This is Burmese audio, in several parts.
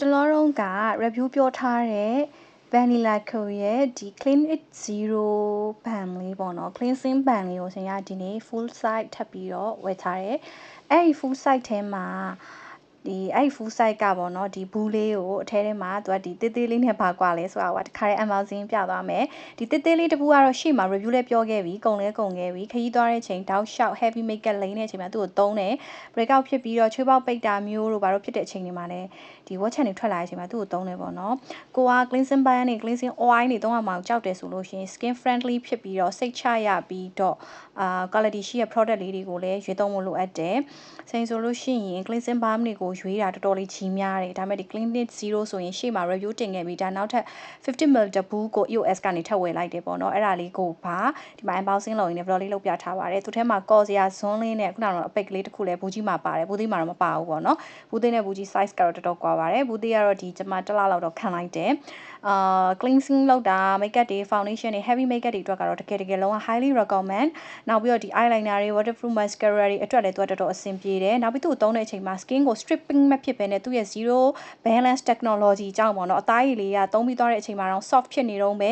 တလောတုန်းက review ပြောထားတဲ့ Vanilla Co ရဲ့ဒီ Clean It Zero ဘန်လေးပေါ့နော် cleansing ဘန်လေးကိုရှင်ကဒီနေ့ full size ထပ်ပြီးတော့ဝယ်ထားတယ်အဲ့ဒီ full size ထဲမှာအဲ့ full size ကပေါ့နော်ဒီဘူးလေးကိုအထဲထဲမှာသူကဒီတေးသေးလေးနဲ့ပါကွာလဲဆိုတာကတခါတည်း unboxing ပြသွားမယ်ဒီတေးသေးလေးတစ်ဘူးကတော့ရှေ့မှာ review လေးပြောခဲ့ပြီကုန်လဲကုန်ခဲ့ပြီခရီးသွားတဲ့အချိန်တောက်လျှောက် heavy makeup လိမ့်တဲ့အချိန်မှာသူ့ကိုသုံးတယ် breakout ဖြစ်ပြီးတော့ချွေးပေါက်ပိတ်တာမျိုးတို့ဘာလို့ဖြစ်တဲ့အချိန်တွေမှာလဲဒီ watch channel ထွက်လာတဲ့အချိန်မှာသူ့ကိုသုံးတယ်ပေါ့နော်ကိုက cleansing bar နဲ့ cleansing oil တွေသုံးရမှာကြောက်တယ်ဆိုလို့ရှိရင် skin friendly ဖြစ်ပြီးတော့စိတ်ချရပြီးတော့quality ရှိတဲ့ product လေးတွေကိုလည်းရွေးသုံးဖို့လိုအပ်တယ်ဆိုင်ဆိုလို့ရှိရင် cleansing balm တွေကိုရွေးတာတော်တော်လေးကြီးများတယ်ဒါပေမဲ့ဒီ clean it zero ဆိုရင်ရှေ့မှာ review တင်ခဲ့ပြီးဒါနောက်ထပ် 50ml တဘူးကို EOS ကနေထပ်ဝယ်လိုက်တယ်ပေါ့နော်အဲ့ဒါလေးကိုပါဒီမှာ unboxing လုပ်ရင်းနဲ့ vlog လေးလုပ်ပြထားပါတယ်သူထဲမှာကော်စရာဇွန်းလေးနဲ့ခုနကတော့အပိတ်ကလေးတစ်ခုလည်းဘူးကြီးမှာပါတယ်ဘူးသေးမှာတော့မပါဘူးပေါ့နော်ဘူးသေးနဲ့ဘူးကြီး size ကတော့တော်တော်ကွာပါတယ်ဘူးသေးကတော့ဒီကျွန်မတစ်လလောက်တော့ခံလိုက်တယ်cleansing လုပ်တာ makeup တွေ foundation တွေ heavy makeup တွေအတွက်ကတော့တကယ်လုံးဝ highly recommend နောက်ပြီးတော့ဒီ eyeliner တွေ waterproof mascara တွေအတွက်လည်းသူကတော်တော်အဆင်ပြေတယ်နောက်ပြီးသူ့ကိုသုံးတဲ့အချိန်မှာ skin ကို stripping မဖြစ်ဘဲနဲ့သူ့ရဲ့ zero balance technology ကြောင့်ပေါ့နော်အသားရည်လေးကသုံးပြီးသွားတဲ့အချိန်မှာတော့ soft ဖြစ်နေတော့ပဲ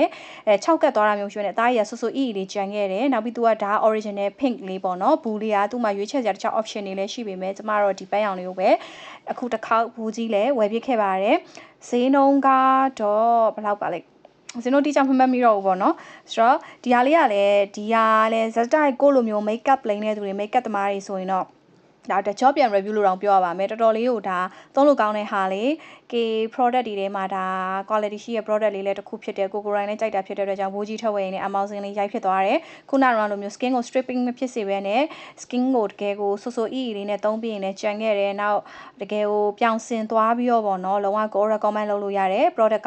6ကတ်သွားတာမျိုးရှိနေအသားရည်ကဆူဆူအီအီလေးကြံခဲ့တယ်နောက်ပြီးသူကဒါ original pink လေးပေါ့နော်ဘူးလေးကသူ့မှာရွေးချယ်စရာတခြား option တွေလည်းရှိပေမဲ့ကျမတို့ဒီပန်းရောင်လေးကိုပဲအခုတစ်ခေါက်ဘူးကြီးလည်းဝယ်ပြစ်ခဲ့ပါတယ်ဈေးနှုန်းကတော့ဘယ်လောက်ပါလဲစင်တို့တိကျမမှတ်မိတော့ဘူးပေါ့နော်ဆိုတော့ဒီဟာလေးကလည်းဇက်တိုက်ကိုလိုမျိုး makeup လိမ့်တဲ့သူတွေ makeup သမားတွေဆိုရင်တော့ဒါတကြောပြန် review လို့တော့ပြောရပါမယ်တော်တော်လေးကိုဒါသုံးလို့ကောင်းတဲ့ဟာလေး K product တွေထဲမှာဒါ quality ရှိတဲ့ product လေးလည်းတစ်ခုဖြစ်တယ်ကိုရိုင်းလည်းကြိုက်တာဖြစ်တဲ့အတွက်ကြောင့်ဘိုးကြီးထုတ်ဝယ်ရင်းနဲ့ unboxing လေးရိုက်ဖြစ်သွားတယ်ခုနကလိုမျိုး skin ကို stripping မဖြစ်စေဘဲနဲ့ skin ကိုတကယ်ကိုဆူဆူအီအီလေးနဲ့သုံးပြီးရင်လည်းကြံခဲ့တယ်နောက်တကယ်ကိုပြောင်စင်သွားပြီးတော့ပေါ့နော်လုံးဝကို recommend လုပ်လို့ရတယ် product